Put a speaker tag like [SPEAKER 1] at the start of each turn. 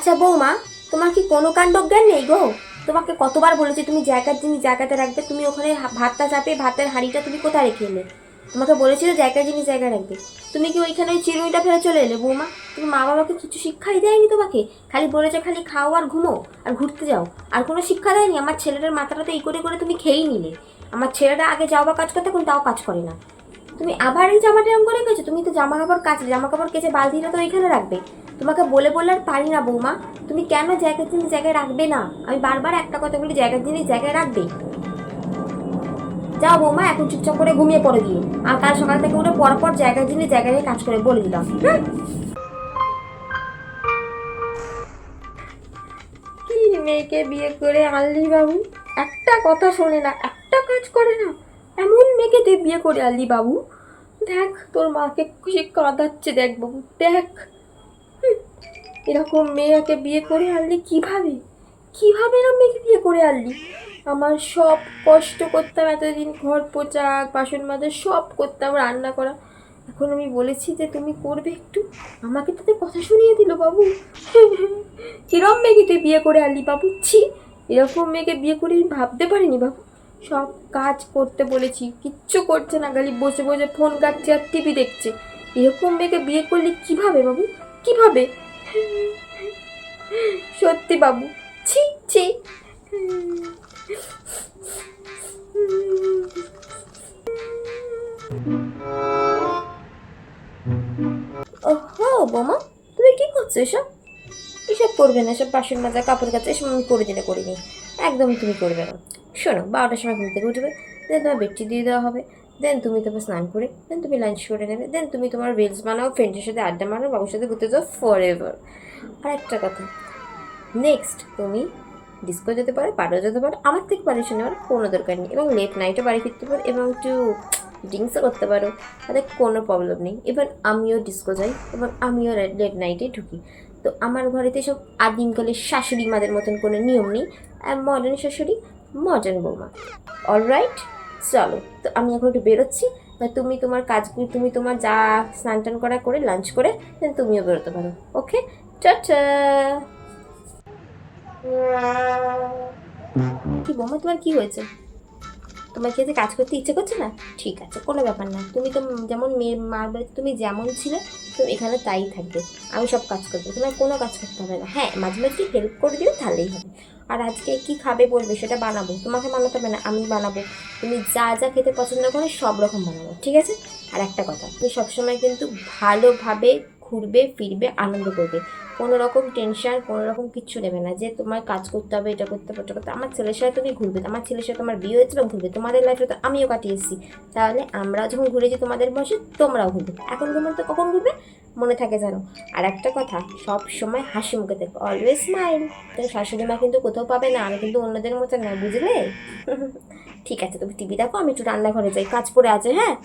[SPEAKER 1] আচ্ছা বৌমা, তোমার কি কোনো কাণ্ডজ্ঞান নেই গো? তোমাকে কতবার বলেছি তুমি জায়গার জিনিস জায়গাতে রাখবে, তুমি ওখানে ভাতটা চাপে ভাতের হাঁড়িটা তুমি কোথায় রেখে এলে? তোমাকে বলেছি তো জায়গার জিনিস জায়গায় রাখবে, তুমি কি ওইখানে ওই চিরুনিটা ফেলে চলে এলে বৌমা? তুমি মা বাবাকে কিছু শিক্ষাই দেয়নি তোমাকে, খালি বলেছে খালি খাও আর ঘুমো আর ঘুরতে যাও, আর কোনো শিক্ষা দেয়নি। আমার ছেলেটার মাথাটা তো এই করে করে তুমি খেয়েই নিলে। আমার ছেলেটা আগে যাও বা কাজ করতে, এখন তাও কাজ করে না। তুমি আবার এই জামাটা এরকম করে গেছো, তুমি তো জামা কাপড় কেচে বালতিটা তো ওইখানে রাখবে। তোমাকে বলে বললে আর পারি না বৌমা, তুমি কেন জায়গার জিনিস জায়গায় রাখবে না? আমি বারবার একটা কথা বলি, জায়গার জিনিস জায়গায় রাখবে। যাও বৌমা, এখন চুপচাপ করে ঘুমিয়ে পড়ে গিয়ে, আর কাল সকাল থেকে উঠে পরপর জায়গার জিনিস জায়গায় কাজ করে বলে দিলাম। কি মেয়েকে বিয়ে করে আনলি বাবু, একটা কথা শোনে না, একটা কাজ করে না, এমন মেয়েকে তুই বিয়ে করে আনলি বাবু। দেখ তোর মাকে সে কাঁদাচ্ছে, দেখ বাবু দেখ। এরকম মেয়েকে বিয়ে করে আনলি কিভাবে? কিভাবে এরকম মেয়েকে বিয়ে করে আনলি? আমার সব কষ্ট করতাম এতদিন, ঘর পোছা বাসন মাজা সব করতাম, রান্না করা। এখন আমি বলেছি যে তুমি করবে একটু, আমাকে তাদের কথা শুনিয়ে দিল বাবু। কিরম মেয়েকে তুই বিয়ে করে আনলি বাবু, ছি। এরকম মেয়েকে বিয়ে করে আমি ভাবতে পারিনি বাবু। সব কাজ করতে বলেছি, কিচ্ছু করছে না, খালি বসে বসে ফোন কাটছে আর টিভি দেখছে। এরকম মেয়েকে বিয়ে করলে কিভাবে বাবু, কিভাবে? সত্যি বাবু, ছি ছি। ওহো বোমা, তুমি কি করছো এসব? এসব করবে না, এসব বাসন মাজা কাপড় কাচা এসব আমি করে দিলে করিনি, একদম তুমি করবে না। শোনো, 12টার সময় ঘুম থেকে উঠবে, দেন তোমার বেডটি দিয়ে দেওয়া হবে, দেন তুমি তোমার স্নান করে দেন তুমি লাঞ্চ করে নেবে, দেন তুমি তোমার রিলস বানাও, ফ্রেন্ডের সাথে আড্ডা মারো, বাবুর সাথে ঘুরতে যাও ফর এভার। আর একটা কথা, নেক্সট তুমি ডিস্কো যেতে পারো, পারো যেতে পারো, আমার থেকে পারমিশন নেওয়ার কোনো দরকার নেই, এবং লেট নাইটও বাড়ি ফিরতে পারো, এবং একটু ড্রিঙ্কসও করতে পারো, তাদের কোনো প্রবলেম নেই। ইভেন আমিও ডিস্কো যাই এবং আমিও লেট নাইটে ঢুকি। তো আমার ঘরেতে সব আদিমকালের শাশুড়ি মাদের মতন কোনো নিয়ম নেই, মডার্ন শাশুড়ি, মডার্ন বৌমা। অলরাইট, চলো তো আমি এখন একটু বেরোচ্ছি, তুমি তোমার কাজগুলো, তুমি তোমার যা স্নান টান করা করে লাঞ্চ করে দেন তুমিও বেরোতে পারো। ওকে, টাটা। কি বৌমা, তোমার কি হয়েছে? তোমার কি আজকে কাজ করতে ইচ্ছে করছে না? ঠিক আছে, কোনো ব্যাপার না, তুমি তো যেমন মেয়ের মার বাড়িতে তুমি যেমন ছিলে তুমি এখানে তাই থাকবে। আমি সব কাজ করবো, তোমার কোনো কাজ করতে হবে না। হ্যাঁ, মাঝে মাঝে হেল্প করে দিবে তাহলেই হবে। আর আজকে কি খাবে বলবে সেটা বানাবো, তোমাকে বানাতে হবে না, আমি বানাবো। তুমি যা যা খেতে পছন্দ করো সব রকম বানাবো, ঠিক আছে? আর একটা কথা, তুমি সবসময় কিন্তু ভালোভাবে ঘুরবে ফিরবে, আনন্দ করবে, কোনো রকম টেনশন কোনো রকম কিচ্ছু নেবে না যে তোমার কাজ করতে হবে, এটা করতে হবে ওটা করতে। আমার ছেলের সাথে তুমি ঘুরবে, আমার ছেলের সাথে তোমার বিয়ে হয়েছিল, ঘুরবে, তোমাদের লাইফে তো আমিও কাটিয়ে এসেছি, তাহলে আমরাও যখন ঘুরেছি তোমাদের বয়সে তোমরাও ঘুরবে। এখন ঘুরবে তো কখন ঘুরবে মনে থাকে জানো। আর একটা কথা, সব সময় হাসি মুখে দেখো, অলওয়েজ স্মাইল। তো শাশুড়ি মা কিন্তু কোথাও পাবে না, আমি কিন্তু অন্যদের মতো না, বুঝলে? ঠিক আছে, তুমি টিভি দেখো, আমি একটু রান্নাঘরে যাই, কাজ পড়ে আছে। হ্যাঁ।